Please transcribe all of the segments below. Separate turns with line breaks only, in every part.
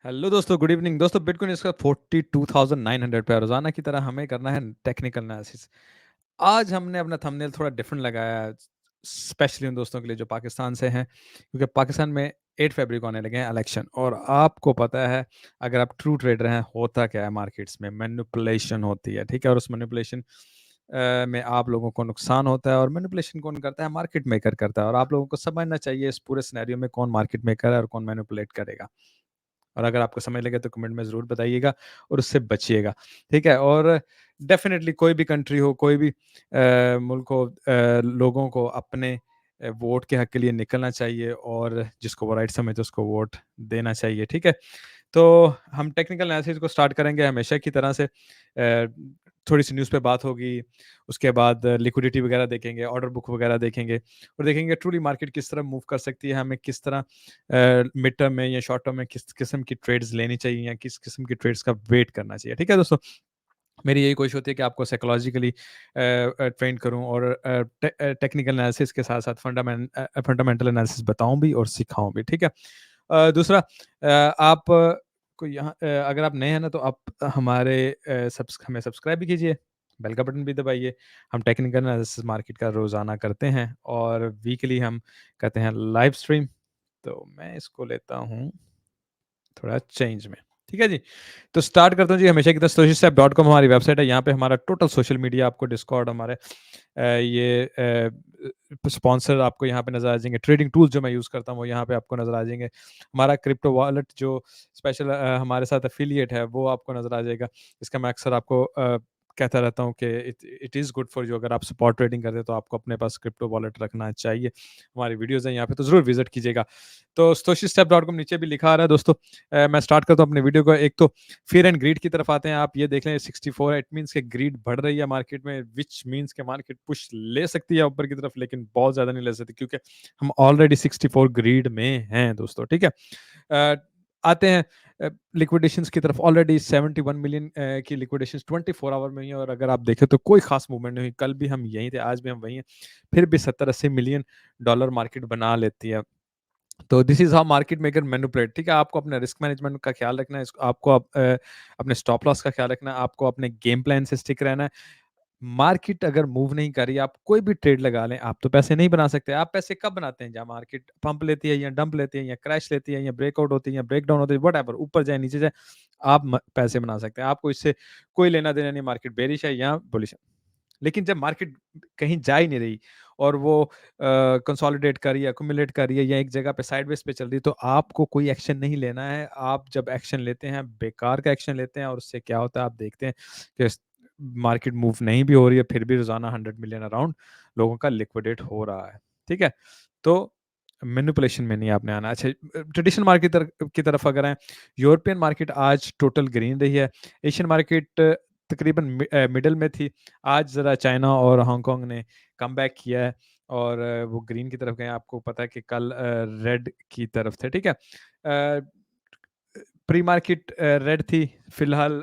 Hello दोस्तों, good evening दोस्तों। Bitcoin इसका 42,900 पे है। रोजाना की तरह हमें करना है टेक्निकल एनालिसिस। आज हमने अपना थंबनेल थोड़ा डिफरेंट लगाया है, स्पेशली उन दोस्तों के लिए जो पाकिस्तान से हैं, क्योंकि पाकिस्तान में 8 फरवरी को आने लगे हैं इलेक्शन। और आपको पता है, अगर आप ट्रू ट्रेडर हैं, होता क्या है मार्केट्स में? मैनिपुलेशन होती है, ठीक है। और उस मैनिपुलेशन में आप लोगों को नुकसान होता है। और मैनिपुलेशन कौन करता है? मार्केट मेकर करता है। और आप लोगों को समझना चाहिए इस पूरे सिनेरियो में कौन मार्केट मेकर है और कौन मैनिपुलेट करेगा। और अगर आपको समझ लगे तो कमेंट में ज़रूर बताइएगा और उससे बचिएगा, ठीक है। और डेफिनेटली कोई भी कंट्री हो, कोई भी मुल्क हो, लोगों को अपने वोट के हक के लिए निकलना चाहिए और जिसको वो राइट समझे उसको वोट देना चाहिए, ठीक है। तो हम टेक्निकल एनालिसिस को स्टार्ट करेंगे हमेशा की तरह से। थोड़ी सी न्यूज़ पे बात होगी, उसके बाद लिक्विडिटी वगैरह देखेंगे, ऑर्डर बुक वगैरह देखेंगे और देखेंगे ट्रूली मार्केट किस तरह मूव कर सकती है, हमें किस तरह मिड टर्म में या शॉर्ट टर्म में किस किस्म की ट्रेड्स लेनी चाहिए या किस किस्म की ट्रेड्स का वेट करना चाहिए, ठीक है दोस्तों। मेरी यही कोशिश होती है कि आपको साइकोलॉजिकली ट्रेन करूं और टेक्निकल एनालिसिस के साथ साथ फंडामेंटल एनालिसिस बताऊं भी और सिखाऊं भी, ठीक है। दूसरा, आप को यहाँ अगर आप नए हैं ना तो आप हमें सब्सक्राइब भी कीजिए, बेल का बटन भी दबाइए। हम टेक्निकल एनालिसिस मार्केट का रोज़ाना करते हैं और वीकली हम करते हैं लाइव स्ट्रीम। तो मैं इसको लेता हूँ थोड़ा चेंज में, ठीक है जी। तो स्टार्ट करता हूँ जी। हमेशा की तरह socialstep.com हमारी वेबसाइट है। यहाँ पे हमारा टोटल सोशल मीडिया, आपको डिस्कॉर्ड, हमारे ये स्पॉन्सर आपको यहाँ पे नजर आ जाएंगे। ट्रेडिंग टूल्स जो मैं यूज़ करता हूँ वो यहाँ पे आपको नजर आ जाएंगे। हमारा क्रिप्टो वॉलेट जो स्पेशल हमारे साथ एफिलिएट है वो आपको नजर आ जाएगा। इसका मैं अक्सर आपको कहता रहता हूँ कि it is good for you. अगर आप सपोर्ट ट्रेडिंग करते हैं तो आपको अपने पास क्रिप्टो वॉलेट रखना चाहिए। हमारी वीडियोज़ हैं यहाँ पे, तो ज़रूर विजिट कीजिएगा। तो socialstep.com नीचे भी लिखा आ रहा है दोस्तों। मैं स्टार्ट करता हूँ अपने वीडियो को। एक तो फियर एंड ग्रीड की तरफ आते हैं। आप ये देख लें 64, इट मीन्स के ग्रीड बढ़ रही है मार्केट में, विच मीन्स के मार्केट पुश ले सकती है ऊपर की तरफ, लेकिन बहुत ज्यादा नहीं ले सकती क्योंकि हम ऑलरेडी 64 ग्रीड में हैं दोस्तों, ठीक है। आते हैं लिक्विडेशंस की तरफ। ऑलरेडी 71 मिलियन की लिक्विडेशंस 24 आवर में हुई है और अगर आप देखें तो कोई खास मूवमेंट नहीं हुई। कल भी हम यहीं थे, आज भी हम वहीं हैं, फिर भी 70-80 मिलियन डॉलर मार्केट बना लेती है। तो this is how market maker manipulate, ठीक है। आपको अपने रिस्क मैनेजमेंट का ख्याल रखना है, आपको अपने स्टॉप लॉस का ख्याल रखना है, आपको अपने गेम प्लान से स्टिक रहना है। मार्केट अगर मूव नहीं कर रही, आप कोई भी ट्रेड लगा लें, आप तो पैसे नहीं बना सकते। आप पैसे कब बनाते हैं? जब मार्केट पंप लेती है या डंप लेती है या क्रैश लेती है या ब्रेकआउट होती है या ब्रेक डाउन होती है, वट ऊपर जाए नीचे जाए, आप पैसे बना सकते हैं। आपको इससे कोई लेना देना नहीं, मार्केट बेरिश है या बुलिश है। लेकिन जब मार्केट कहीं जा ही नहीं रही और वो कंसोलिडेट कर रही है, अक्यूमुलेट कर रही है या एक जगह पे साइडवेज पे चल रही है, तो आपको कोई एक्शन नहीं लेना है। आप जब एक्शन लेते हैं, बेकार का एक्शन लेते हैं और उससे क्या होता है आप देखते हैं कि मार्केट मूव नहीं भी हो रही है, फिर भी रोजाना 100 मिलियन अराउंड लोगों का लिक्विडेट हो रहा है, ठीक है। तो मैनिपुलेशन में नहीं आपने आना। अच्छा, ट्रेडिशनल मार्केट की तरफ अगर आए, यूरोपियन मार्केट आज टोटल ग्रीन रही है। एशियन मार्केट तकरीबन मिडल में थी। आज ज़रा चाइना और हांगकांग ने कम बैक किया है और वो ग्रीन की तरफ गए। आपको पता है कि कल रेड की तरफ थे, ठीक है। प्री मार्केट रेड थी। फिलहाल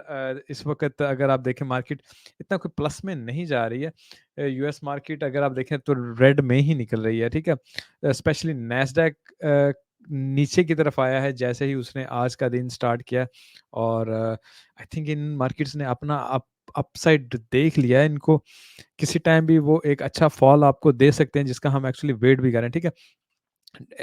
इस वक्त अगर आप देखें मार्केट इतना कोई प्लस में नहीं जा रही है। यूएस मार्केट अगर आप देखें तो रेड में ही निकल रही है, ठीक है। स्पेशली नैस्डैक नीचे की तरफ आया है जैसे ही उसने आज का दिन स्टार्ट किया। और आई थिंक इन मार्केट्स ने अपना अपसाइड देख लिया है। इनको किसी टाइम भी वो एक अच्छा फॉल आपको दे सकते हैं जिसका हम एक्चुअली वेट भी करें, ठीक है।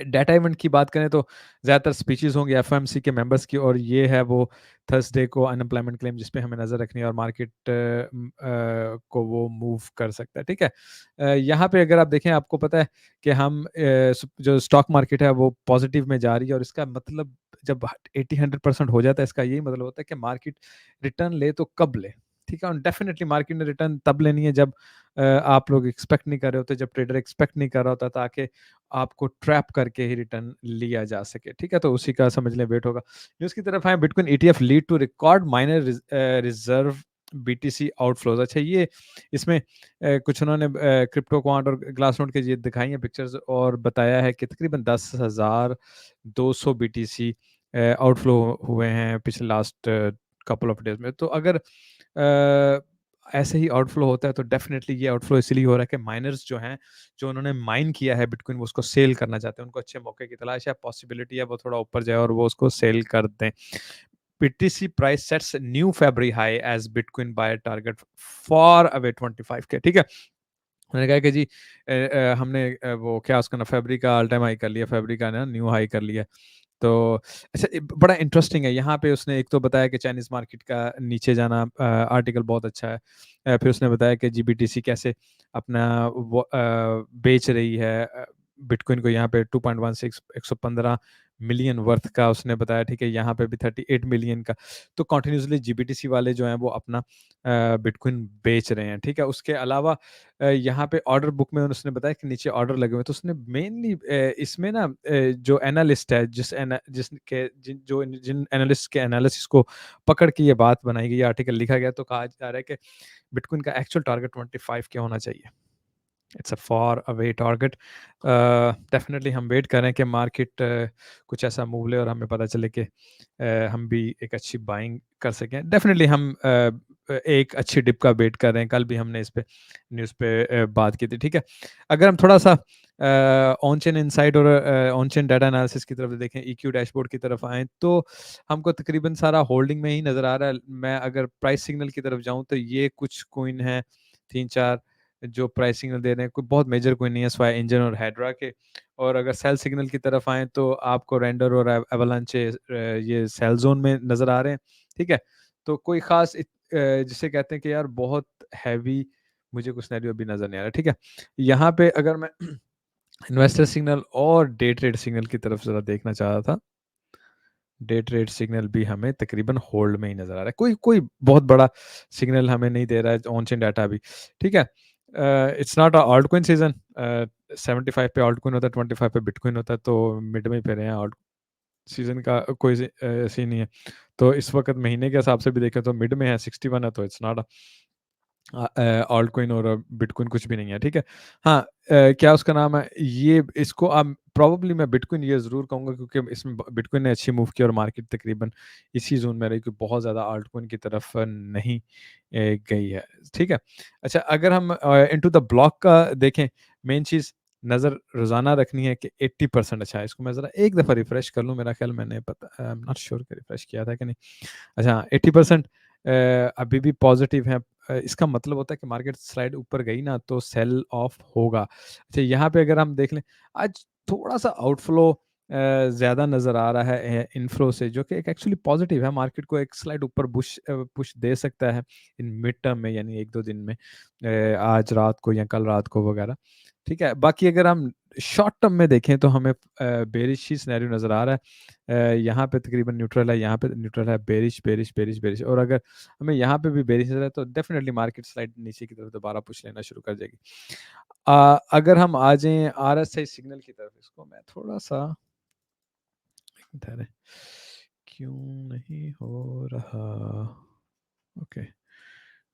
डाटा इवेंट की बात करें तो ज़्यादातर स्पीचेस होंगी एफएमसी के मेंबर्स की, और ये है वो थर्सडे को अनएम्प्लॉयमेंट क्लेम जिस पे हमें नज़र रखनी है और मार्केट को वो मूव कर सकता है, ठीक है। यहाँ पे अगर आप देखें, आपको पता है कि हम जो स्टॉक मार्केट है वो पॉजिटिव में जा रही है और इसका मतलब जब 80-100% हो जाता है, इसका यही मतलब होता है कि मार्केट रिटर्न ले तो कब ले, ठीक है। और डेफिनेटली मार्केट ने रिटर्न तब लेनी है जब आप लोग एक्सपेक्ट नहीं कर रहे होते, जब ट्रेडर एक्सपेक्ट नहीं कर रहा होता, ताकि आपको ट्रैप करके ही रिटर्न लिया जा सके, ठीक है। तो उसी का समझ लें वेट होगा। न्यूज़ की तरफ आए, bitcoin ETF lead to record miner reserve BTC outflows. अच्छा, ये इसमें कुछ उन्होंने क्रिप्टो क्वांट और ग्लास नोट के ये दिखाई हैं पिक्चर्स और बताया है कि तकरीबन 10,200 बीटीसी आउटफ्लो हुए हैं पिछले लास्ट कपल ऑफ डेज में। तो अगर ऐसे ही आउटफ्लो होता है, तो डेफ़िनेटली ये आउटफ्लो इसीलिए हो रहा है कि माइनर्स जो हैं, जो उन्होंने माइन किया है बिटकॉइन, वो उसको सेल करना चाहते हैं। उनको अच्छे मौके की तलाश है, पॉसिबिलिटी है वो थोड़ा ऊपर जाए और वो उसको सेल कर दें। BTC price sets new February high as bitcoin buyer target far away 25K, ठीक है? मैंने कहा कि जी हमने वो क्या उसका ना फ़ेब्रुअरी का ऑल टाइम हाई कर लिया, फ़ेब्रुअरी का ना न्यू हाई कर लिया। तो अच्छा, बड़ा इंटरेस्टिंग है, यहाँ पे उसने एक तो बताया कि चाइनीज़ मार्केट का नीचे जाना, आर्टिकल बहुत अच्छा है। फिर उसने बताया कि जीबीटीसी कैसे अपना वो बेच रही है बिटकॉइन को, यहाँ पे 2.16 115 मिलियन वर्थ का उसने बताया, ठीक है? यहाँ पे भी 38 मिलियन का। तो कंटिन्यूअसली जीबीटीसी वाले जो हैं वो अपना बिटकॉइन बेच रहे हैं, ठीक है? उसके अलावा यहाँ पे ऑर्डर बुक में उसने बताया कि नीचे ऑर्डर लगे हुए हैं, तो उसने मेनली इसमें ना जो एनालिस्ट है, जिसके जिन एनालिस्ट के एनालिसिस को पकड़ के ये बात बनाई गई, ये आर्टिकल लिखा गया, तो कहा जा रहा है कि बिटकॉइन का एक्चुअल टारगेट 25 क्या होना चाहिए। It's a far away target. Definitely हम वेट कर रहे हैं कि मार्केट कुछ ऐसा मूव ले और हमें पता चले कि हम भी एक अच्छी बाइंग कर सकें। डेफिनेटली हम एक अच्छी डिप का वेट कर रहे हैं। कल भी हमने इस पे न्यूज़ पे बात की थी, ठीक है? अगर हम थोड़ा सा ऑन चेन इनसाइट और ऑन चेन डाटा एनालिसिस की तरफ देखें, ईक्यू डैशबोर्ड की तरफ आएँ, तो हमको तकरीबन सारा होल्डिंग में ही नज़र आ रहा है। मैं अगर प्राइस सिग्नल की तरफ जाऊँ, तो ये कुछ कॉइन हैं 3-4 जो प्राइस सिग्नल दे रहे हैं, कोई बहुत मेजर कोई नहीं है सिवाय इंजन और हाइड्रा के। और अगर सेल सिग्नल की तरफ आएँ, तो आपको रेंडर और एवलांचे ये सेल ज़ोन में नज़र आ रहे हैं, ठीक है? तो कोई ख़ास जिसे कहते हैं कि यार बहुत हैवी मुझे कुछ सिनेरियो अभी नज़र नहीं आ रहा, ठीक है? यहाँ पे अगर मैं इन्वेस्टर सिग्नल और डे ट्रेड सिग्नल की तरफ ज़रा देखना चाह रहा था। डे ट्रेड सिग्नल भी हमें तकरीबन होल्ड में ही नज़र आ रहा है। कोई कोई बहुत बड़ा सिग्नल हमें नहीं दे रहा है ऑन चेन डाटा भी, ठीक है? It's not a altcoin season. 75 पे ऑल्टकॉइन होता है, 25 पे बिटकॉइन होता है, तो मिड में ही फिर हैं। ऑल्ट सीज़न का कोई सीन नहीं है। तो इस वक़्त महीने के हिसाब से भी देखें तो मिड में है, 61 है, तो इट्स नॉट अ ऑल्टकॉइन और बिटकॉइन कुछ भी नहीं है, ठीक है? हाँ, क्या उसका नाम है, ये इसको प्रोबेबली मैं बिटकॉइन ये ज़रूर कहूँगा, क्योंकि इसमें बिटकॉइन ने अच्छी मूव की और मार्केट तकरीबन इसी ज़ोन में रही, कि बहुत ज़्यादा ऑल्टकॉइन की तरफ नहीं गई है, ठीक है? अच्छा, अगर हम इनटू द ब्लॉक का देखें, मेन चीज़ नज़र रोज़ाना रखनी है कि 80%। अच्छा, इसको मैं ज़रा एक दफ़ा रिफ्रेश कर लूँ, मेरा ख्याल मैंने पता आई एम नॉट श्योर कि रिफ्रेश किया था कि नहीं। अच्छा, 80% अभी भी पॉजिटिव है। इसका मतलब होता है कि मार्केट स्लाइड ऊपर गई ना, तो सेल ऑफ होगा। अच्छा, यहाँ पे अगर हम देख लें, आज थोड़ा-सा आउटफ्लो ज़्यादा नज़र आ रहा है इनफ्लो से, जो कि एक एक्चुअली पॉजिटिव है। मार्केट को एक स्लाइड ऊपर पुश दे सकता है इन मिड टर्म में, यानी 1-2 दिन में, आज रात को या कल रात को वगैरह, ठीक है? बाकी अगर हम शॉर्ट टर्म में देखें, तो हमें बेरिश ही सिनेरियो नज़र आ रहा है। यहाँ पे तकरीबन न्यूट्रल है, यहाँ पे न्यूट्रल है, बेरिश, बेरिश, बेरिश, बेरिश, और अगर हमें यहाँ पे भी बेरिश नज़र आए, तो डेफिनिटली मार्केट स्लाइड नीचे की तरफ दोबारा पुश लेना शुरू कर देगी। अगर हम आ जाएँ आरएसआई सिग्नल की तरफ, इसको मैं थोड़ा-सा ठहरें, क्यों नहीं हो रहा? ओके,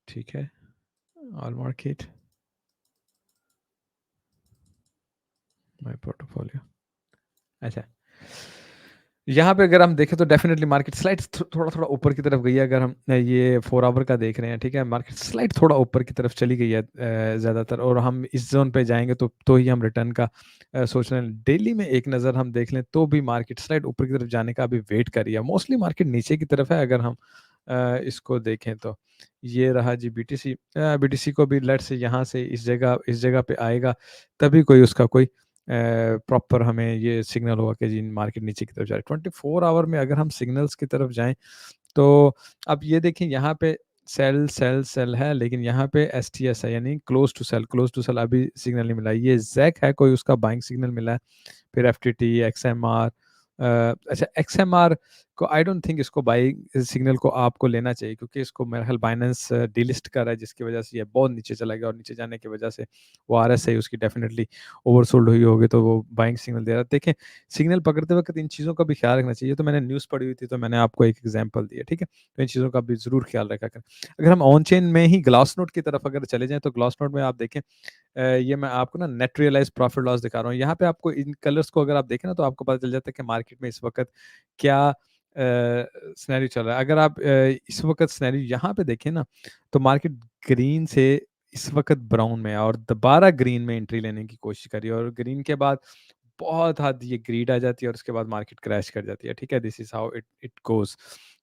ठीक है, ऑल मार्केट, माय पोर्टफोलियो। अच्छा, यहाँ पे अगर हम देखें, तो डेफिनिटली मार्केट स्लाइड थोड़ा-थोड़ा ऊपर की तरफ गई है। अगर हम ये 4 आवर का देख रहे हैं, ठीक है? मार्केट स्लाइड थोड़ा ऊपर की तरफ चली गई है ज़्यादातर, और हम इस ज़ोन पे जाएँगे तो ही हम रिटर्न का सोच रहे हैं। डेली में एक नज़र हम देख लें, तो भी मार्केट स्लाइड ऊपर की तरफ जाने का अभी वेट कर रही है। मोस्टली मार्केट नीचे की तरफ है, अगर हम इसको देखें तो। ये रहा जी बीटीसी। बीटीसी को भी लेट्स से यहाँ से इस जगह पे आएगा, तभी कोई उसका कोई प्रॉपर हमें ये सिग्नल होगा कि जी मार्केट नीचे की तरफ जा रही है। 24 आवर में अगर हम सिग्नल्स की तरफ जाएँ, तो अब ये देखें, यहाँ पे सेल, सेल, सेल है, लेकिन यहाँ पे एसटीएस है, यानी क्लोज़ टू सेल अभी सिग्नल नहीं मिला है। ये ज़ैक है, कोई उसका बाइंग सिग्नल मिला है। फिर एफटीटी, एक्सएमआर, अच्छा, एक्सएमआर को आई डोंट थिंक इसको बाइंग सिग्नल को आपको लेना चाहिए, क्योंकि इसको मेरा ख्याल बाइनेंस डीलिस्ट कर रहा है, जिसकी वजह से ये बहुत नीचे चला गया, और नीचे जाने की वजह से वो आरएसआई उसकी डेफिनिटली ओवरसोल्ड हुई होगी, तो वो बाइंग सिग्नल दे रहा है। देखें, सिग्नल पकड़ते वक़्त इन चीज़ों का भी ख्याल रखना चाहिए। तो मैंने न्यूज़ पढ़ी हुई थी, तो मैंने आपको एक एग्ज़ाम्पल दिया, ठीक है? तो इन चीज़ों का भी ज़रूर ख्याल रखा करें। अगर हम ऑन चेन में ही ग्लास नोट की तरफ अगर चले जाएँ, तो ग्लास नोट में आप देखें, ये मैं आपको ना नेट रियलाइज़्ड प्रॉफिट लॉस दिखा रहा हूँ। यहाँ पे आपको इन कलर्स को अगर आप देखें ना, तो आपको पता चल जाता है कि मार्केट में इस वक़्त क्या सिनेरियो चल रहा है। अगर आप इस वक़्त सिनेरियो यहाँ पे देखें ना, तो मार्केट ग्रीन से इस वक़्त ब्राउन में है और दोबारा ग्रीन में एंट्री लेने की कोशिश करी और ग्रीन के बाद बहुत हद ये ग्रीड आ जाती है और उसके बाद मार्केट क्रैश कर जाती है, ठीक है? This is how it it goes.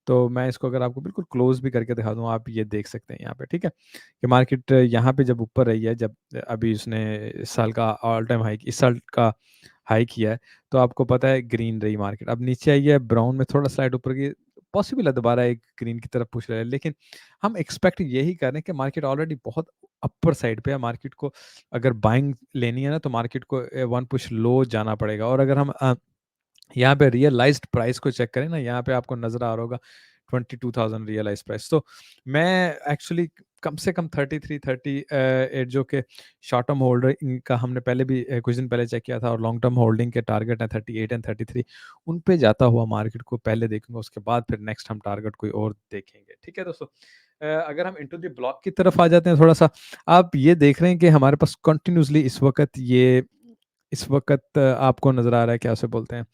तो मैं इसको अगर आपको बिल्कुल क्लोज़ भी करके दिखा दूँ, आप ये देख सकते हैं यहाँ पे, ठीक है? कि मार्केट यहाँ पे जब ऊपर रही है, जब अभी उसने इस साल का ऑल टाइम हाई इस साल का हाई किया है, तो आपको पता है ग्रीन रही मार्केट। अब नीचे आई है, ब्राउन में थोड़ा स्लाइड ऊपर गई, पॉसिबल है दोबारा एक ग्रीन की तरफ पुश रहा है, लेकिन हम एक्सपेक्ट यही कर रहे हैं कि मार्केट ऑलरेडी बहुत अपर साइड पे है। मार्केट को अगर बाइंग लेनी है ना, तो मार्केट को वन पुश लो जाना पड़ेगा और अगर हम यहाँ पे रियलाइज़्ड प्राइस को चेक करें ना, यहाँ पे आपको नज़र आ रहा होगा 22,000 रियलाइज़्ड प्राइस। तो मैं एक्चुअली कम से कम 33, 38 जो कि शॉर्ट टर्म होल्डिंग का हमने पहले भी कुछ दिन पहले चेक किया था और लॉन्ग टर्म होल्डिंग के टारगेट हैं 38 एंड 33, उन पे जाता हुआ मार्केट को पहले देखूँगा, उसके बाद फिर नेक्स्ट हम टारगेट कोई और देखेंगे। ठीक है दोस्तों? अगर हम इंटू द ब्लॉक की तरफ आ जाते हैं थोड़ा-सा, आप ये देख रहे हैं कि हमारे पास कंटिन्यूअसली इस वक़्त आपको नज़र आ रहा है, क्या उसे बोलते हैं,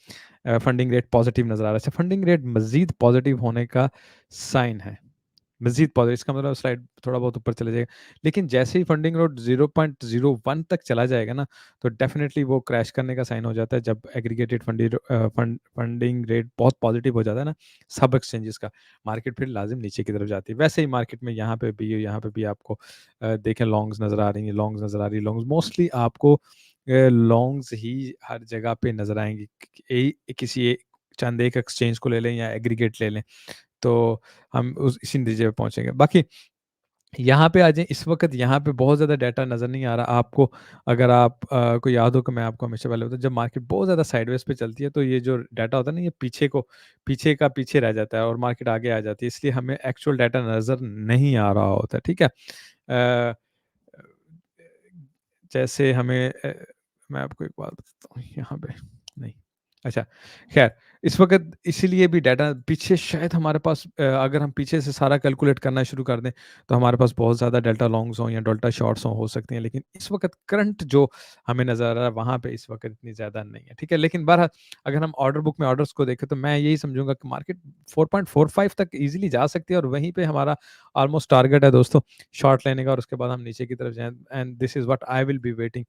फंडिंग रेट पॉज़िटिव नज़र आ रहा है। अच्छा, फंडिंग रेट मज़ीद पॉज़िटिव होने का साइन है। मज़ीद पॉज़िटिव इसका मतलब स्लाइड थोड़ा बहुत ऊपर चला जाएगा। लेकिन जैसे ही फंडिंग रेट 0.01 तक चला जाएगा ना, तो डेफ़िनिटली वो क्रैश करने का साइन हो जाता है। जब एग्रीगेटेड फंडिंग रेट बहुत पॉज़िटिव हो जाता है ना, सब एक्सचेंजेस का, मार्केट फिर लाज़िम नीचे की तरफ जाती है। वैसे ही मार्केट में यहाँ पे भी आपको देखें लॉन्ग्स नज़र आ रही हैं, लॉन्ग्स नज़र आ रही है, लॉन्ग्स मोस्टली आपको लॉन्ग्स ही हर जगह पे नज़र आएँगी। किसी चंद एक एक्सचेंज को ले लें या एग्रीगेट ले लें, तो हम उस इसी नतीजे पे पहुँचेंगे। बाकी यहाँ पे आ जाएँ, इस वक़्त यहाँ पे बहुत ज़्यादा डाटा नज़र नहीं आ रहा आपको। अगर को याद हो कि मैं आपको हमेशा पहले बताऊँ, जब मार्केट बहुत ज़्यादा साइडवेज़ पे चलती है, तो ये जो डाटा होता है ना, ये पीछे का पीछे रह जाता है और मार्केट आगे आ जाती है। इसलिए हमें एक्चुअल डाटा नज़र नहीं आ रहा होता है, ठीक है? अ जैसे मैं आपको एक बात बताता हूँ यहाँ पे, नहीं, अच्छा, ख़ैर इस वक़्त इसीलिए भी डाटा पीछे शायद हमारे पास अगर हम पीछे से सारा कैलकुलेट करना शुरू कर दें, तो हमारे पास बहुत ज़्यादा डेल्टा लॉन्ग्स हों या डेल्टा शॉर्ट्स हो सकती हैं, लेकिन इस वक़्त करंट जो हमें नज़र आ रहा है, वहाँ पे इस वक़्त इतनी ज़्यादा नहीं है, ठीक है? लेकिन बहरहाल अगर हम ऑर्डर बुक में ऑर्डर्स को देखें, तो मैं यही समझूँगा कि मार्केट 4.45 तक ईज़िली जा सकती है और वहीं पे हमारा ऑलमोस्ट टारगेट है दोस्तों, शॉर्ट लेने का और उसके बाद हम नीचे की तरफ जाएँ and this is what I will be waiting.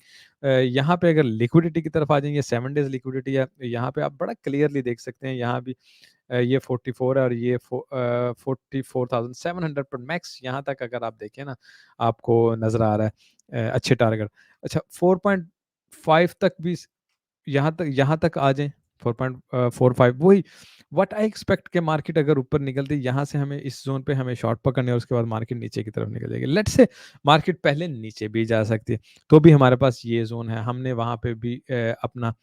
यहाँ पे अगर लिक्विडिटी की तरफ आ जाएँगे, 7 डेज़ लिक्विडिटी है, यहाँ पे आप बड़ा क्लियरली देख सकते हैं, यहाँ भी ये 44 है और ये 44,700 पर मैक्स यहाँ तक अगर आप देखें ना, आपको नज़र आ रहा है अच्छे टारगेट। अच्छा, 4.5 तक भी यहाँ तक आ जाएँ, 4.45 वही व्हाट आई एक्सपेक्ट कि मार्केट अगर ऊपर निकलती है, यहाँ से हमें इस ज़ोन पे हमें शॉर्ट पकड़ने है और उसके बाद मार्केट नीचे की तरफ निकल जाएगी। लेट्स से मार्केट पहले नीचे भी जा सकती है, तो भी हमारे पास ये ज़ोन है। हमने वहाँ पे भी अपना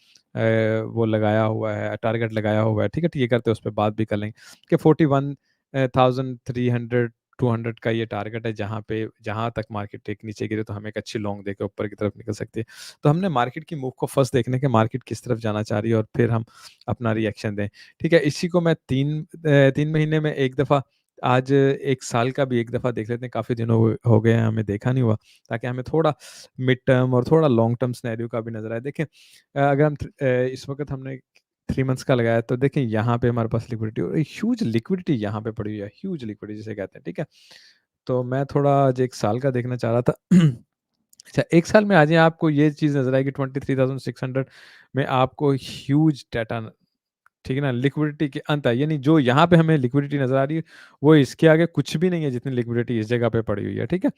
वो लगाया हुआ है, टारगेट लगाया हुआ है, ठीक है? तो ये करते हैं, उस पे बात भी कर लेंगे कि 41,300 200 का ये टारगेट है, जहाँ तक मार्केट एक नीचे गिरे तो हम एक अच्छी लॉन्ग देके ऊपर की तरफ निकल सकती है। तो हमने मार्केट की मूव को फर्स्ट देखना है कि मार्केट किस तरफ जाना चाह रही है और फिर हम अपना रिएक्शन दें। ठीक है? इसी को मैं 3 महीने में 1 दफ़ा, आज 1 साल का भी 1 दफ़ा देख लेते हैं, काफ़ी दिन हो गए हैं, हमें देखा नहीं हुआ, ताकि हमें थोड़ा मिड टर्म और थोड़ा लॉन्ग टर्म सिनेरियो का भी नज़र आए। देखें अगर इस वक़्त हमने 3 मंथ्स का लगाया, तो देखें यहाँ पे हमारे पास लिक्विडिटी और ह्यूज लिक्विडिटी यहाँ पे पड़ी हुई है, ह्यूज लिक्विडिटी जिसे कहते हैं, ठीक है? तो मैं थोड़ा आज 1 साल का देखना चाह रहा था। अच्छा, 1 साल में आ जाइए, आपको ये चीज़ नज़र आएगी 23,600 में आपको ह्यूज डाटा, ठीक है ना? लिक्विडिटी के अंत है, यानी जो यहाँ पे हमें लिक्विडिटी नज़र आ रही है, वो इसके आगे कुछ भी नहीं है जितनी लिक्विडिटी इस जगह पे पड़ी हुई है, ठीक है?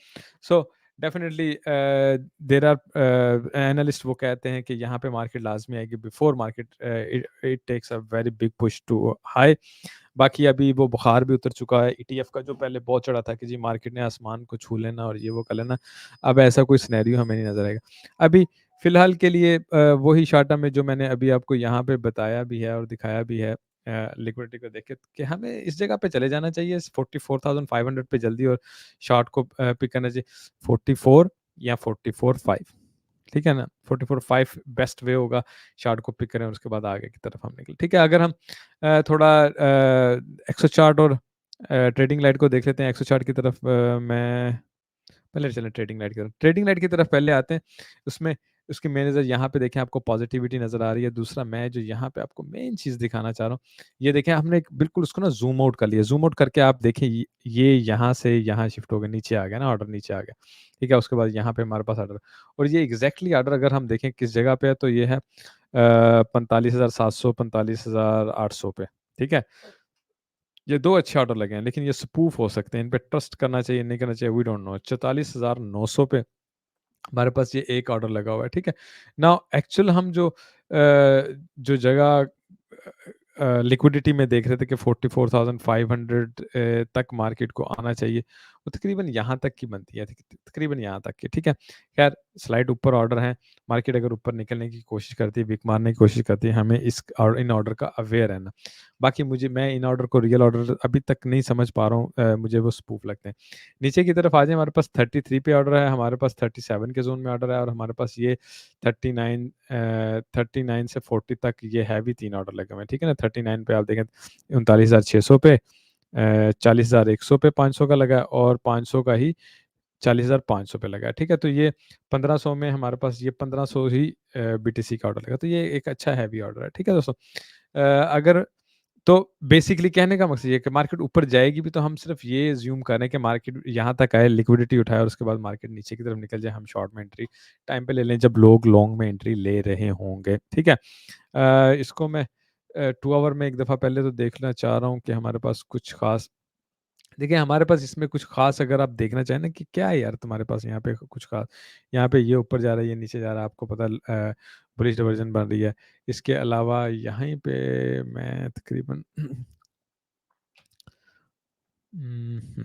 So definitely there are analyst वो कहते हैं कि यहाँ पे मार्केट लाज़मी आएगी before market it it takes a very big push to high. बाकी अभी वो बुखार भी उतर चुका है, ईटीएफ का जो पहले बहुत चढ़ा था कि जी मार्केट ने आसमान को छू लेना और ये वो कर लेना, अब ऐसा कोई सिनेरियो हमें नहीं नज़र आएगा। अभी फ़िलहाल के लिए वही शार्ट टर्म में जो मैंने अभी आपको यहाँ पे बताया भी है और दिखाया भी है, लिक्विडिटी को देख के कि हमें इस जगह पे चले जाना चाहिए 44,500 पे जल्दी और शॉर्ट को पिक करना चाहिए 44 या 44.5, ठीक है ना? 44.5 बेस्ट वे होगा, शॉर्ट को पिक करें और उसके बाद आगे की तरफ हम निकलें। ठीक है, अगर हम थोड़ा एक्सो चार्ट और ट्रेडिंग लाइट को देख लेते हैं। एक्सो चार्ट की तरफ मैं पहले चलें ट्रेडिंग लाइट की तरफ। ट्रेडिंग लाइट की तरफ पहले आते हैं। उसमें उसके मैनेजर यहाँ पे देखें आपको पॉजिटिविटी नज़र आ रही है। दूसरा मैं जो यहाँ पे आपको मेन चीज़ दिखाना चाह रहा हूँ, ये देखें हमने एक बिल्कुल उसको ना ज़ूम आउट कर लिया। ज़ूम आउट करके आप देखें ये यहाँ से यहाँ शिफ्ट हो गया, नीचे आ गया ना ऑर्डर नीचे आ गया। ठीक है? उसके बाद यहाँ पे हमारे पास ऑर्डर और ये एग्ज़ैक्टली ऑर्डर अगर हम देखें किस जगह पे है तो ये है 45,700 45,800 पे। ठीक है? ये 2 अच्छे ऑर्डर लगे हैं, लेकिन ये स्पूफ हो सकते हैं, इन पे ट्रस्ट करना चाहिए, नहीं करना चाहिए, वी डोंट नो। 44,900 पे हमारे पास ये एक ऑर्डर लगा हुआ है, ठीक है? नाउ एक्चुअल हम जो जगह लिक्विडिटी में देख रहे थे कि 44,500 तक मार्केट को आना चाहिए, वो तकरीबन यहाँ तक की बनती है, तकरीबन यहाँ तक की, ठीक है? खैर स्लाइड ऊपर ऑर्डर है, मार्केट अगर ऊपर निकलने की कोशिश करती है, विक मारने की कोशिश करती है, हमें इन ऑर्डर का अवेयर रहना। बाकी मैं इन ऑर्डर को रियल ऑर्डर अभी तक नहीं समझ पा रहा हूँ, मुझे वो स्पूफ लगते हैं। नीचे की तरफ आ जाए, हमारे पास 33 पे ऑर्डर है, हमारे पास 37 के ज़ोन में ऑर्डर है और हमारे पास ये 39 से 40 तक ये हैवी 3 ऑर्डर लगे हुए हैं, ठीक है ना? 39 पे आप देखें 39,600 पे 40,100 पे 500 का लगा है और 500 का ही 40,500 पे लगा है, ठीक है? तो ये 1500 में हमारे पास ये 1500 ही बीटीसी का ऑर्डर लगा, तो ये एक अच्छा हैवी ऑर्डर है, ठीक है दोस्तों? अगर तो बेसिकली कहने का मकसद ये है कि मार्केट ऊपर जाएगी भी तो हम सिर्फ ये अज़्यूम कर रहे हैं कि मार्केट यहाँ तक आए, लिक्विडिटी उठाए और उसके बाद मार्केट नीचे की तरफ निकल जाए, हम शॉर्ट में एंट्री टाइम पे ले लें जब लोग लॉन्ग में एंट्री ले रहे होंगे, ठीक है? इसको मैं 2 आवर में एक दफ़ा पहले तो देखना चाह रहा हूँ कि हमारे पास कुछ ख़ास देखिए, हमारे पास इसमें कुछ ख़ास अगर आप देखना चाहें ना कि क्या है यार तुम्हारे पास यहाँ पे कुछ ख़ास, यहाँ पे ये ऊपर जा रहा है, ये नीचे जा रहा है, आपको पता बुलिश डाइवर्जन बन रही है। इसके अलावा यहीं पे मैं तकरीबन हुँ।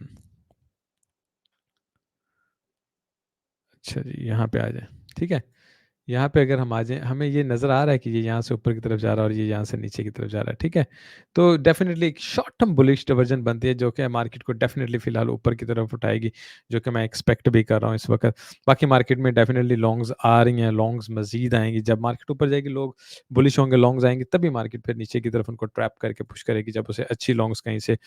अच्छा जी, यहाँ पे आ जाएँ, ठीक है? यहाँ पे अगर हम आ जाएँ, हमें ये नज़र आ रहा है कि ये यहाँ से ऊपर की तरफ जा रहा है और ये यहाँ से नीचे की तरफ जा रहा है, ठीक है? तो डेफ़िनिटली एक शॉर्ट टर्म बुलिश डाइवर्जन बनती है जो कि मार्केट को डेफ़िनिटली फ़िलहाल ऊपर की तरफ उठाएगी, जो कि मैं एक्सपेक्ट भी कर रहा हूँ इस वक़्त। बाकी मार्केट में डेफ़िनिटली लॉन्ग्स आ रही हैं, लॉन्ग्स मज़ीद आएँगी। जब मार्केट ऊपर जाएगी, लोग बुलिश होंगे, लॉन्ग्स आएँगे, तभी मार्केट फिर नीचे की तरफ उनको ट्रैप करके पुश करेगी, जब उसे अच्छी लॉन्ग्स कहीं से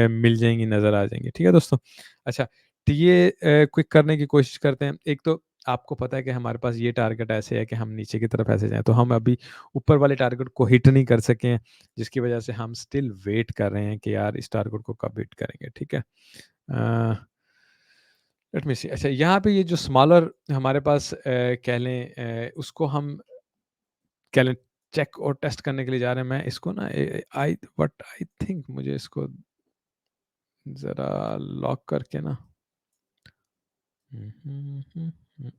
मिल जाएँगी, नज़र आ जाएँगी। ठीक है दोस्तों? अच्छा, तो ये क्विक करने की कोशिश करते हैं। एक तो आपको पता है कि हमारे पास ये टारगेट ऐसे है कि हम नीचे की तरफ ऐसे जाएँ, तो हम अभी ऊपर वाले टारगेट को हिट नहीं कर सके हैं, जिसकी वजह से हम स्टिल वेट कर रहे हैं कि यार इस टारगेट को कब हिट करेंगे, ठीक है? लेट मी सी अच्छा यहाँ पे ये जो स्मॉलर हमारे पास कह लें उसको हम कह लें चेक और टेस्ट करने के लिए जा रहे हैं। मैं इसको ना आई थिंक मुझे इसको ज़रा लॉक करके ना हुँ, हुँ, हुँ, हुँ, हुँ,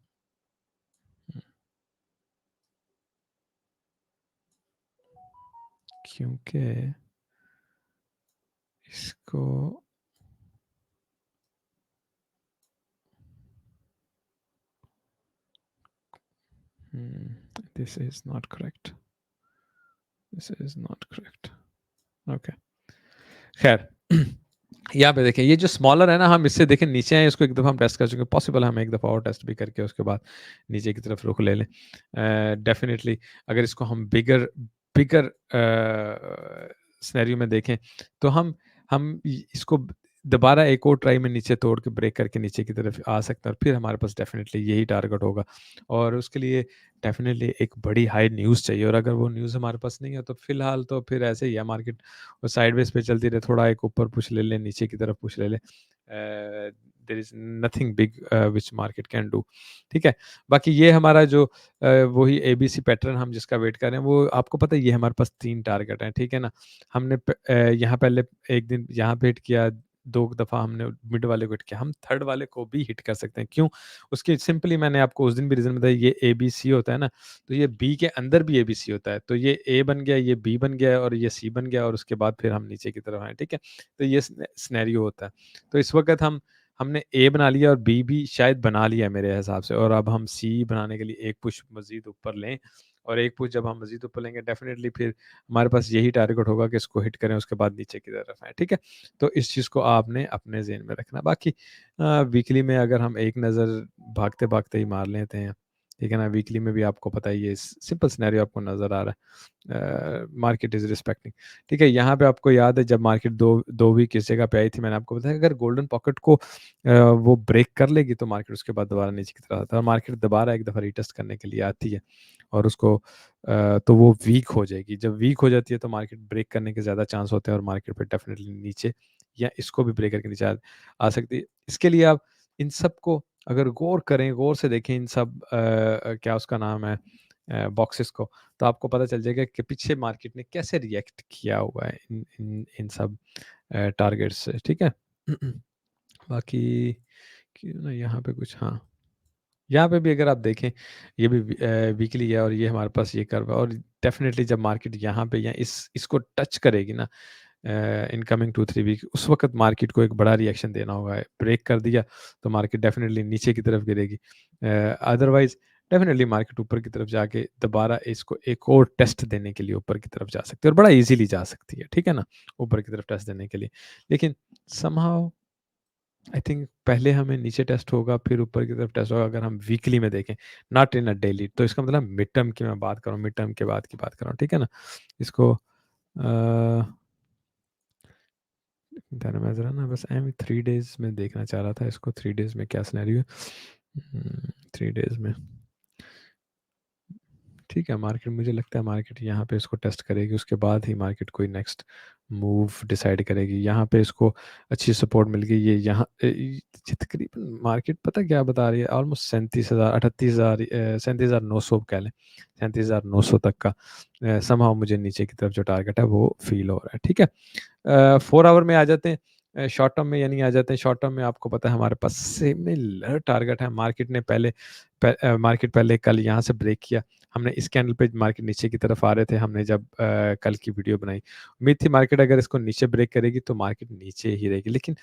क्योंकि इसको this is not correct, this is not correct, okay. ख़ैर यहाँ पे देखें ये जो स्मॉलर है ना हम इससे देखें नीचे आए इसको एक दफ़ा हम टेस्ट कर चुके हैं। पॉसिबल है हम एक दफ़ा और टेस्ट भी करके उसके बाद नीचे की तरफ रुख ले लें। डेफ़िनिटली अगर इसको हम बिगर बिगर सिनेरियो में देखें तो हम इसको दोबारा एक और ट्राई में नीचे तोड़ के ब्रेक करके नीचे की तरफ आ सकते हैं और फिर हमारे पास डेफ़िनिटली यही टारगेट होगा और उसके लिए डेफ़िनिटली एक बड़ी हाई न्यूज़ चाहिए और अगर वो न्यूज़ हमारे पास नहीं है तो फ़िलहाल तो फिर ऐसे ही है मार्केट वो साइडवेज़ पे चलती रहे, थोड़ा एक ऊपर पुश ले ले, नीचे की तरफ पुश ले ले। There is nothing big which market can do, ठीक है? बाकी ये हमारा जो वही एबीसी पैटर्न हम जिसका वेट कर रहे हैं, वो आपको पता है ये हमारे पास 3 टारगेट हैं, ठीक है ना? हमने यहाँ पहले एक दिन यहाँ पे हिट किया, 2 दफ़ा हमने मिड वाले को हिट किया, हम थर्ड वाले को भी हिट कर सकते हैं, क्यों? उसकी सिंपली मैंने आपको उस दिन भी रीज़न बताया, ये एबीसी होता है ना, तो ये बी के अंदर भी एबीसी होता है। तो ये ए बन गया, ये बी बन गया और ये सी बन गया और उसके बाद फिर हम नीचे की तरफ आए, ठीक है? तो ये सिनेरियो होता है। तो इस वक़्त हमने ए बना लिया और बी भी शायद बना लिया है मेरे हिसाब से और अब हम सी बनाने के लिए एक पुश मज़ीद ऊपर लें और एक पुश जब हम मज़ीद ऊपर लेंगे डेफ़िनिटली फिर हमारे पास यही टारगेट होगा कि इसको हिट करें उसके बाद नीचे की तरफ आएँ, ठीक है? तो इस चीज़ को आपने अपने ज़हन में रखना। बाकी वीकली में अगर हम एक नज़र भागते-भागते ही मार लेते हैं, ठीक है ना? वीकली में भी आपको पता ही है, सिंपल सिनेरियो आपको नज़र आ रहा है, मार्केट इज़ रिस्पेक्टिंग, ठीक है? यहाँ पे आपको याद है जब मार्केट 2 वीक इस जगह पे आई थी, मैंने आपको बताया अगर गोल्डन पॉकेट को वो ब्रेक कर लेगी तो मार्केट उसके बाद दोबारा नीचे की तरफ आता है, और मार्केट दोबारा एक दफ़ा रीटेस्ट करने के लिए आती है और उसको तो वो वीक हो जाएगी। जब वीक हो जाती है तो मार्केट ब्रेक करने के ज़्यादा चांस होते हैं और मार्केट पे डेफ़िनेटली नीचे या इसको भी ब्रेक करके नीचे आ सकती है। इसके लिए आप इन सब को अगर गौर करें, गौर से देखें इन सब क्या उसका नाम है बॉक्सेस को, तो आपको पता चल जाएगा कि पीछे मार्केट ने कैसे रिएक्ट किया हुआ है इन सब टारगेट्स से, ठीक है? बाकी क्यों ना यहाँ पे कुछ, हाँ, यहाँ पे भी अगर आप देखें ये भी वीकली है और ये हमारे पास ये कर्व है, और डेफ़िनेटली जब मार्केट यहाँ पे या इसको टच करेगी ना इन कमिंग 2-3 वीक, उस वक़्त मार्केट को एक बड़ा रिएक्शन देना होगा। ब्रेक कर दिया तो मार्केट डेफ़िनेटली नीचे की तरफ गिरेगी। अदरवाइज़ डेफ़िनेटली मार्केट ऊपर की तरफ जाके दोबारा इसको एक और टेस्ट देने के लिए ऊपर की तरफ जा सकती है और बड़ा ईज़िली जा सकती है, ठीक है ना? ऊपर की तरफ टेस्ट देने के लिए। लेकिन समहाउ आई थिंक पहले हमें नीचे टेस्ट होगा, फिर ऊपर की तरफ टेस्ट होगा अगर हम वीकली में देखें, नॉट इन अ डेली। तो इसका मतलब मिड टर्म की मैं बात कर रहा हूँ, मिड टर्म के बाद की बात कर रहा हूँ, ठीक है ना? इसको मैं ज़रा ना बस 3 डेज़ में देखना चाह रहा था इसको, 3 डेज़ में क्या सिनेरियो है। 3 डेज़ में ठीक है, मार्केट मुझे लगता है मार्केट यहाँ पे इसको टेस्ट करेगी, उसके बाद ही मार्केट कोई नेक्स्ट मूव डिसाइड करेगी। यहाँ पे इसको अच्छी सपोर्ट मिल गई, ये यहाँ ये तकरीबन मार्केट पता क्या बता रही है, ऑलमोस्ट 37,000 38,000 37,900 कह लें, 37,900 तक का समहाउ मुझे नीचे की तरफ जो टारगेट है वो फील हो रहा है, ठीक है? 4 आवर में आ जाते हैं, शॉर्ट टर्म में यानी आ जाते हैं। शॉर्ट टर्म में आपको पता है हमारे पास सिमिलर टारगेट है। मार्केट ने मार्केट पहले कल यहाँ से ब्रेक किया। हमने इस कैंडल पे मार्केट नीचे की तरफ आ रहे थे, हमने जब कल की वीडियो बनाई। उम्मीद थी मार्केट अगर इसको नीचे ब्रेक करेगी तो मार्केट नीचे ही रहेगी। लेकिन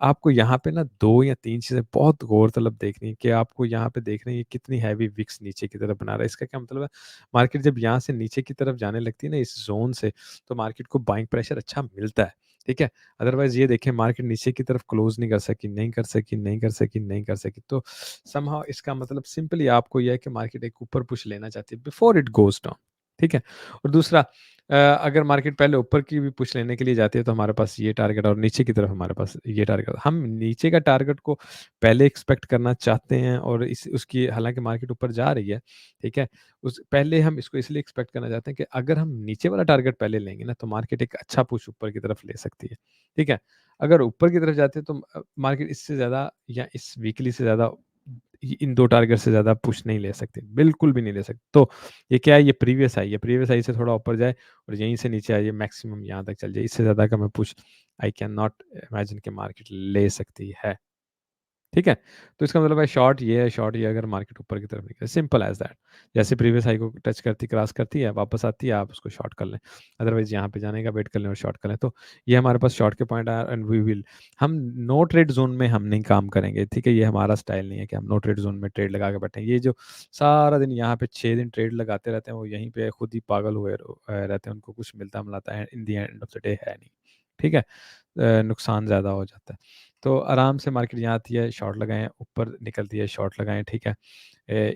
आपको यहाँ पे ना 2 या 3 चीज़ें बहुत गौर-तलब देखनी है कि आपको यहाँ पे देखना है ये कितनी हैवी विक्स नीचे की तरफ बना रहा है। इसका क्या मतलब है, मार्केट जब यहाँ से नीचे की तरफ जाने लगती है ना इस ज़ोन से, तो मार्केट को बाइंग प्रेशर अच्छा मिलता है, ठीक है? अदरवाइज़ ये देखें मार्केट नीचे की तरफ क्लोज़ नहीं कर सकी, नहीं कर सकी, नहीं कर सकी, नहीं कर सकी। तो समहाउ इसका मतलब सिंपली आपको ये है कि मार्केट एक ऊपर पुश लेना चाहती है बिफोर इट गोज़ डाउन, ठीक है? और दूसरा अगर मार्केट पहले ऊपर की भी पुश लेने के लिए जाती है तो हमारे पास ये टारगेट, और नीचे की तरफ हमारे पास ये टारगेट। हम नीचे का टारगेट को पहले एक्सपेक्ट करना चाहते हैं और इस उसकी हालाँकि मार्केट ऊपर जा रही है, ठीक है? उस पहले हम इसको इसलिए एक्सपेक्ट करना चाहते हैं कि अगर हम नीचे वाला टारगेट पहले लेंगे ना तो मार्केट एक अच्छा पुश ऊपर की तरफ ले सकती है, ठीक है? अगर ऊपर की तरफ जाते हैं तो मार्केट इससे ज़्यादा या इस वीकली से ज़्यादा इन 2 टारगेट से ज़्यादा पुश नहीं ले सकती, बिल्कुल भी नहीं ले सकती। तो ये क्या है, ये प्रीवियस हाई है, प्रीवियस हाई से थोड़ा ऊपर जाए और यहीं से नीचे आइए, मैक्सिमम यहाँ तक चल जाए। इससे ज़्यादा का मैं push I can not imagine कि मार्केट ले सकती है। ठीक है? तो इसका मतलब है शॉर्ट ये है, शॉर्ट ये अगर मार्केट ऊपर की तरफ निकले, सिंपल एज़ दैट। जैसे प्रीवियस हाई को टच करती, क्रॉस करती है, वापस आती है, आप उसको शॉर्ट कर लें। अदरवाइज़ यहाँ पे जाने का वेट कर लें और शॉर्ट कर लें। तो ये हमारे पास शॉर्ट के पॉइंट हैं एंड वी विल, हम नो ट्रेड ज़ोन में हम नहीं काम करेंगे, ठीक है? ये हमारा स्टाइल नहीं है कि हम नो ट्रेड ज़ोन में ट्रेड लगा के बैठे हैं। ये जो सारा दिन यहाँ पे 6 दिन ट्रेड लगाते रहते हैं, वो यहीं पे खुद ही पागल हुए रहते हैं, उनको कुछ मिलता-मिलाता है in the end of the day है नहीं, ठीक है? नुकसान ज़्यादा हो जाता है। तो आराम से मार्केट यहाँ आती है, शॉर्ट लगाएँ, ऊपर निकलती है, शॉर्ट लगाएँ, ठीक है?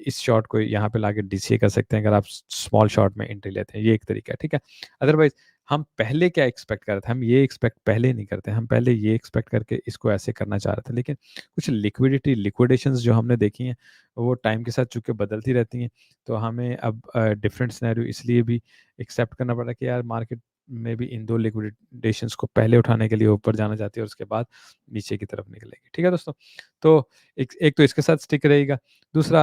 इस शॉर्ट को यहाँ पे लाके डीसीए कर सकते हैं अगर आप स्मॉल शॉर्ट में एंट्री लेते हैं, ये एक तरीका है, ठीक है? अदरवाइज़ हम पहले क्या एक्सपेक्ट कर रहे थे, हम ये एक्सपेक्ट पहले नहीं करते, हम पहले ये एक्सपेक्ट करके इसको ऐसे करना चाह रहे थे, लेकिन कुछ लिक्विडेशंस जो हमने देखी हैं, वो टाइम के साथ चूँकि बदलती रहती हैं, तो हमें अब डिफरेंट सिनेरियो इसलिए भी एक्सेप्ट करना पड़ा कि यार मार्केट में भी इन 2 लिक्विडेशंस को पहले उठाने के लिए ऊपर जाना चाहती है और उसके बाद नीचे की तरफ निकलेगी, ठीक है दोस्तों? तो एक एक तो इसके साथ स्टिक रहेगा, दूसरा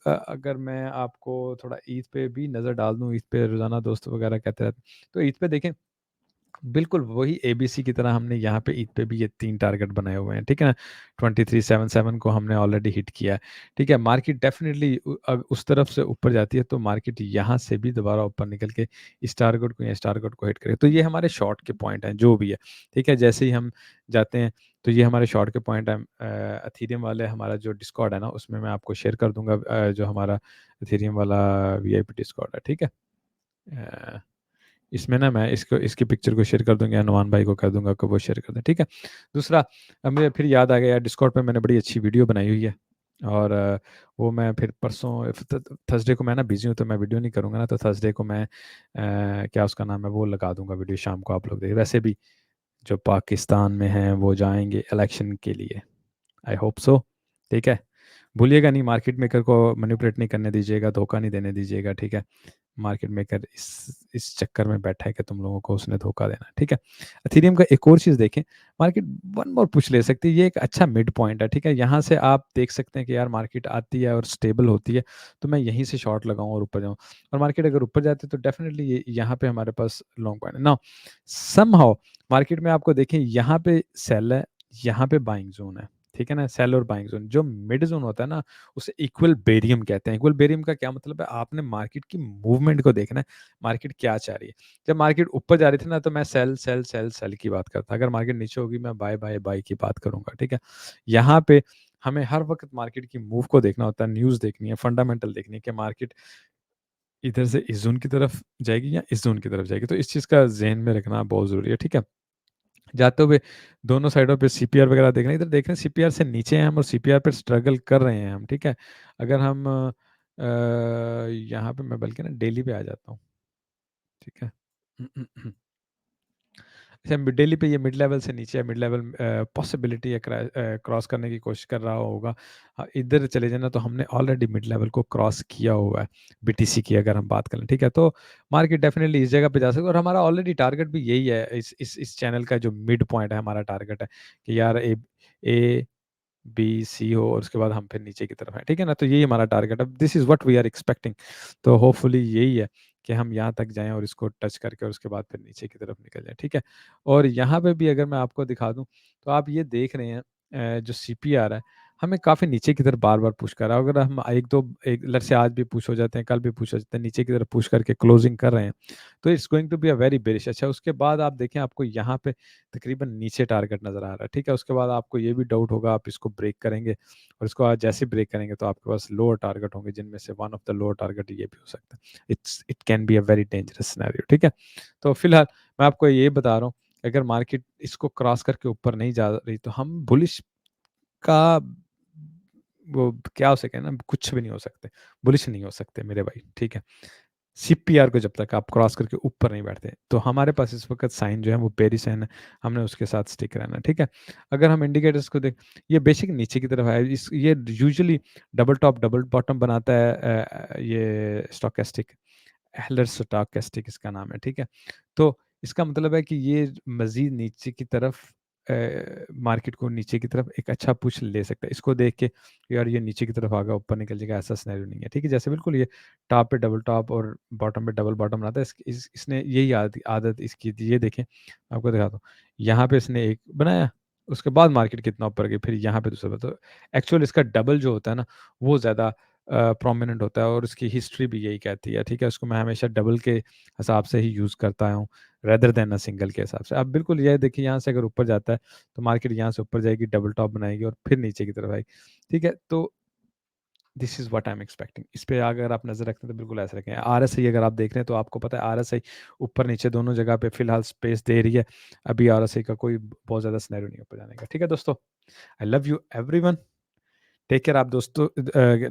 अगर मैं आपको थोड़ा ईद पे भी नज़र डाल दूँ, ईद पे रोज़ाना दोस्त वगैरह कहते रहते हैं, तो ईद पे देखें बिल्कुल वही एबीसी की तरह हमने यहाँ पे ईद पे भी ये 3 टारगेट बनाए हुए हैं, ठीक है ना? 2377 को हमने ऑलरेडी हिट किया है, ठीक है? मार्केट डेफ़िनिटली उस तरफ से ऊपर जाती है तो मार्केट यहाँ से भी दोबारा ऊपर निकल के इस टारगेट को या इस टारगेट को हिट करेगी। तो ये हमारे शॉर्ट के पॉइंट हैं, जो भी है, ठीक है? जैसे ही हम जाते हैं तो ये हमारे शॉर्ट के पॉइंट हैं। एथेरियम वाले हमारा जो डिस्कॉर्ड है ना, उसमें मैं आपको शेयर कर दूँगा जो हमारा एथेरियम वाला वीआईपी डिस्कॉर्ड है, ठीक है? अ इसमें ना मैं इसको इसकी पिक्चर को शेयर कर दूँगा, अनुमान भाई को कह दूँगा कि वो शेयर कर दें, ठीक है? दूसरा अब मुझे फिर याद आ गया यार, डिस्कॉर्ड पे मैंने बड़ी अच्छी वीडियो बनाई हुई है। और वो मैं फिर परसों थर्सडे को मैं ना बिजी हूँ, तो मैं वीडियो नहीं करूँगा ना, तो थर्सडे को मैं क्या उसका नाम है, वो लगा दूंगा वीडियो, शाम को आप लोग देख। वैसे भी जो पाकिस्तान में हैं वो जाएंगे इलेक्शन के लिए, आई होप सो। ठीक है, भूलिएगा नहीं, मार्केट मेकर को मैनिपुलेट नहीं करने दीजिएगा, धोखा नहीं देने दीजिएगा। ठीक है, मार्केट मेकर इस चक्कर में बैठा है कि तुम लोगों को उसने धोखा देना है। ठीक है, एथेरियम का एक और चीज़ देखें, मार्केट वन मोर पुश ले सकती है, ये एक अच्छा मिड पॉइंट है। ठीक है, यहाँ से आप देख सकते हैं कि यार मार्केट आती है और स्टेबल होती है, तो मैं यहीं से शॉर्ट लगाऊं और ऊपर जाऊं। और मार्केट अगर ऊपर जाती है तो डेफिनेटली ये यहाँ पे हमारे पास लॉन्ग पॉइंट है ना। समहाउ मार्केट में आपको देखें, यहाँ पे सेल है, यहाँ पे बाइंग जोन है। ठीक है ना, सेल और बाइंग जोन, जो मिड जोन होता है ना, उसे इक्वल बेरियम कहते हैं। इक्वल बेरियम का क्या मतलब है, आपने मार्केट की मूवमेंट को देखना है, मार्केट क्या चाह रही है। जब मार्केट ऊपर जा रही थी ना, तो मैं सेल सेल सेल सेल की बात करता, अगर मार्केट नीचे होगी मैं बाय बाय बाय की बात करूंगा। ठीक है, यहाँ पे हमें हर वक्त मार्केट की मूव को देखना होता है, न्यूज़ देखनी है, फंडामेंटल देखनी है कि मार्केट इधर से इस जोन की तरफ जाएगी या इस जोन की तरफ जाएगी, तो इस चीज़ का जहन में रखना बहुत ज़रूरी है। ठीक है, जाते हुए दोनों साइडों पे सीपीआर वगैरह देख रहे हैं, इधर देख रहे हैं सीपीआर से नीचे हैं हम और सीपीआर पर स्ट्रगल कर रहे हैं हम। ठीक है, अगर हम यहाँ पे मैं बल्कि ना डेली पे आ जाता हूँ। ठीक है, अच्छा, मिड डेली पे ये मिड लेवल से नीचे है, मिड लेवल पॉसिबिलिटी है क्रॉस करने की कोशिश कर रहा होगा। हाँ, इधर चले जाना, तो हमने ऑलरेडी मिड लेवल को क्रॉस किया हुआ है बीटीसी की अगर हम बात करें। ठीक है, तो मार्केट डेफिनेटली इस जगह पे जा सकता है, और हमारा ऑलरेडी टारगेट भी यही है, इस चैनल का जो मिड पॉइंट है, हमारा टारगेट है कि यार ए बी सी हो और उसके बाद हम फिर नीचे की तरफ है। ठीक है ना, तो यही हमारा टारगेट है, this is what we are expecting. तो होपफुली यही है कि हम यहाँ तक जाएं और इसको टच करके और उसके बाद फिर नीचे की तरफ निकल जाएं। ठीक है, और यहाँ पे भी अगर मैं आपको दिखा दूं, तो आप ये देख रहे हैं जो सीपीआर है, हमें काफ़ी नीचे की तरफ बार बार पुश कर रहा है। अगर हम एक लट से आज भी पुश हो जाते हैं, कल भी पुश हो जाते हैं, नीचे की तरफ पुश करके क्लोजिंग कर रहे हैं, तो it's going to be a very bearish. अच्छा, उसके बाद आप देखें, आपको यहाँ पे तकरीबन नीचे टारगेट नज़र आ रहा है। ठीक है, उसके बाद आपको ये भी डाउट होगा, आप इसको ब्रेक करेंगे, और इसको आज जैसे ब्रेक करेंगे तो आपके पास लोअर टारगेट होंगे, जिनमें से one of the lower target ये भी हो सकता है। It can be a very dangerous scenario. ठीक है, तो फिलहाल मैं आपको ये बता रहा हूँ, अगर मार्केट इसको क्रॉस करके ऊपर नहीं जा रही, तो हम बुलिश का वो क्या हो सके ना, कुछ भी नहीं हो सकते, बुलिश नहीं हो सकते मेरे भाई। ठीक है, सीपीआर को जब तक आप क्रॉस करके ऊपर नहीं बैठते, तो हमारे पास इस वक्त साइन जो है वो बेरी साइन है, हमने उसके साथ स्टिक रहना। ठीक है, अगर हम इंडिकेटर्स को देख, ये बेसिक नीचे की तरफ है, ये usually double top double bottom बनाता है, ये स्टोकेस्टिक, हेलर स्टोकेस्टिक इसका नाम है। ठीक है, तो इसका मतलब है कि ये मजीद नीचे की तरफ मार्केट को नीचे की तरफ एक अच्छा पुश ले सकता है। इसको देख के यार ये नीचे की तरफ आगा ऊपर निकल जाएगा, ऐसा सिनेरियो नहीं है। ठीक है, जैसे बिल्कुल ये टॉप पे डबल टॉप और बॉटम पे डबल बॉटम बनाता है, इसने यही आदत इसकी थी। ये देखें, आपको दिखाता हूँ, यहाँ पे इसने एक बनाया, उसके बाद मार्केट कितना ऊपर गई, फिर यहाँ पे दूसरा, तो एक्चुअल इसका डबल जो होता है ना, वो ज़्यादा प्रोमिनेंट होता है, और उसकी हिस्ट्री भी यही कहती है। ठीक है, उसको मैं हमेशा डबल के हिसाब से ही यूज़ करता हूँ, रेदर देन अ सिंगल के हिसाब से। अब बिल्कुल ये देखिए, यहाँ से अगर ऊपर जाता है, तो मार्केट यहाँ से ऊपर जाएगी, डबल टॉप बनाएगी और फिर नीचे की तरफ आएगी। ठीक है, तो this is what I am expecting. इस पे अगर आप नजर रखते हैं तो बिल्कुल ऐसा रखें। आरएसआई अगर आप देख रहे हैं, तो आपको पता है आरएसआई ऊपर नीचे दोनों जगह पे फिलहाल स्पेस दे रही है, अभी आरएसआई का कोई बहुत ज़्यादा सिनेरियो नहीं ऊपर जाने का। ठीक है दोस्तों, I love you everyone, take care. आप दोस्तों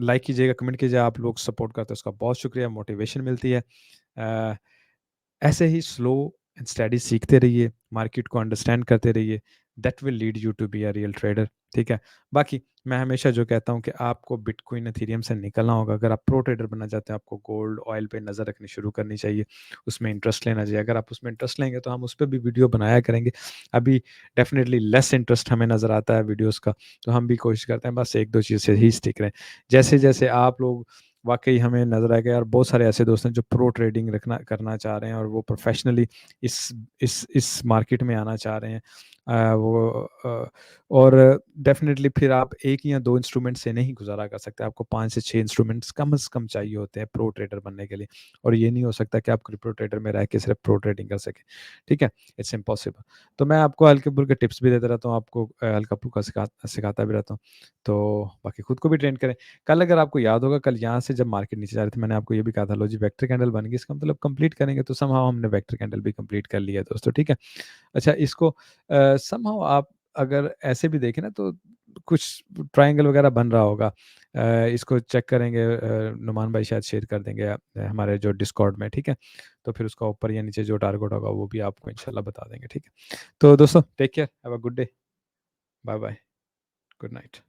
लाइक कीजिएगा, कमेंट कीजिएगा, आप लोग सपोर्ट करते हैं उसका बहुत शुक्रिया, मोटिवेशन मिलती है। अ, ऐसे ही स्लो एंड स्टडी सीखते रहिए, मार्केट को अंडरस्टैंड करते रहिए, that will lead you to be a real trader. ठीक है, बाकी मैं हमेशा जो कहता हूँ कि आपको बिटकॉइन एथेरियम से निकलना होगा, अगर आप प्रो ट्रेडर बनना चाहते हैं, आपको गोल्ड ऑयल पे नज़र रखनी शुरू करनी चाहिए, उसमें इंटरेस्ट लेना चाहिए। अगर आप उसमें इंटरेस्ट लेंगे तो हम उस पर भी वीडियो बनाया करेंगे। अभी डेफिनेटली लेस इंटरेस्ट हमें नज़र आता है वीडियोज़ का, तो हम भी कोशिश करते हैं बस एक दो चीज़ से ही स्टिक रहें। जैसे जैसे आप लोग, वाकई हमें नज़र आएगा यार, बहुत सारे ऐसे दोस्त हैं जो प्रो ट्रेडिंग रखना करना चाह रहे हैं, और वो प्रोफेशनली इस मार्केट में आना चाह रहे हैं। और डेफिनेटली फिर आप एक या दो इंस्ट्रूमेंट से नहीं गुजारा कर सकते, आपको 5 से 6 इंस्ट्रूमेंट्स कम से कम चाहिए होते हैं प्रो ट्रेडर बनने के लिए। और ये नहीं हो सकता कि आप क्रिप्टो ट्रेडर में रह के सिर्फ प्रो ट्रेडिंग कर सकें। ठीक है, इट्स इम्पॉसिबल। तो मैं आपको हल्के फुल्के टिप्स भी देता रहता हूँ, आपको हल्का फुल्का सिखाता भी रहता हूँ। तो बाकी खुद को भी ट्रेन करें। कल अगर आपको याद होगा, कल यहाँ से जब मार्केट नीचे जा रही थी, मैंने आपको ये भी कहा था, लो जी वेक्टर कैंडल बन गई, इसका मतलब कंप्लीट करेंगे, तो समहाउ हमने वेक्टर कैंडल भी कंप्लीट कर लिया दोस्तों। ठीक है, अच्छा, इसको समहाउ आप अगर ऐसे भी देखें ना, तो कुछ ट्रायंगल वगैरह बन रहा होगा। इसको चेक करेंगे, नुमान भाई शायद शेयर कर देंगे हमारे जो डिस्कॉर्ड में, ठीक है? तो फिर उसका ऊपर या नीचे जो टारगेट होगा वो भी आपको इंशाल्लाह बता देंगे, ठीक है? तो दोस्तों take care, have a good day, bye bye, good night.